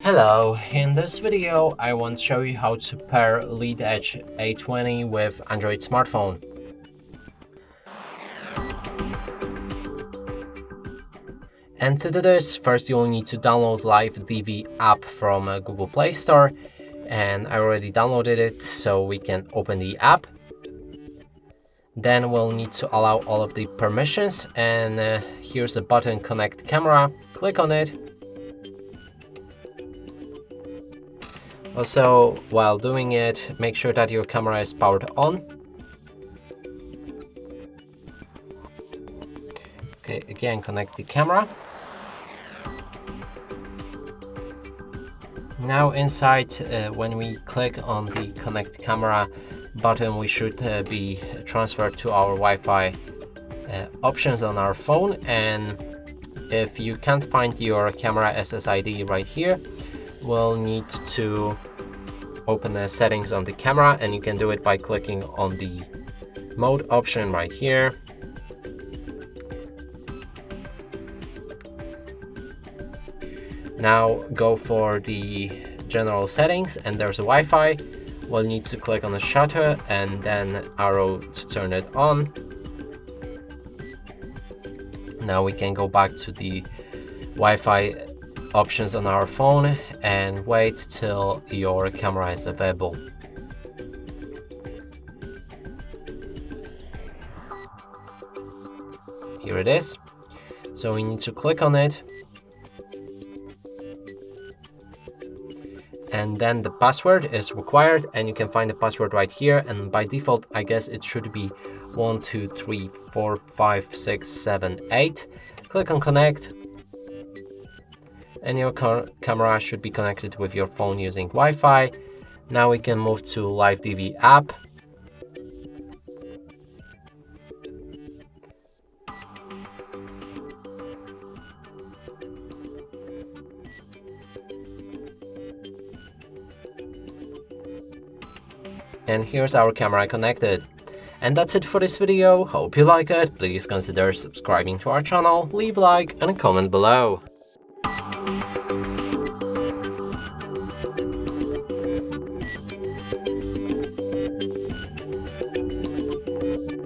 Hello, in this video I want to show you how to pair LeadEdge A20 with Android smartphone. And to do this, first you'll need to download LiveDV app from Google Play Store, and I already downloaded it so we can open the app. Then we'll need to allow all of the permissions, and here's the button Connect Camera. Click on it. Also, while doing it, make sure that your camera is powered on. Okay, again, connect the camera. Now inside, when we click on the Connect Camera button, we should be transferred to our Wi-Fi options on our phone. And if you can't find your camera SSID right here, we'll need to open the settings on the camera, and you can do it by clicking on the mode option right here. Now go for the general settings, and there's a Wi-Fi. We'll need to click on the shutter and then arrow to turn it on. Now we can go back to the Wi-Fi options on our phone and wait till your camera is available. Here it is. So we need to click on it, and then the password is required, and you can find the password right here, and by default I guess it should be 1 2 3 4 5 6 7 8. Click on connect, and your camera should be connected with your phone using Wi-Fi. Now we can move to LiveDV app. And here's our camera connected. And that's it for this video. Hope you like it. Please consider subscribing to our channel, leave a like and a comment below.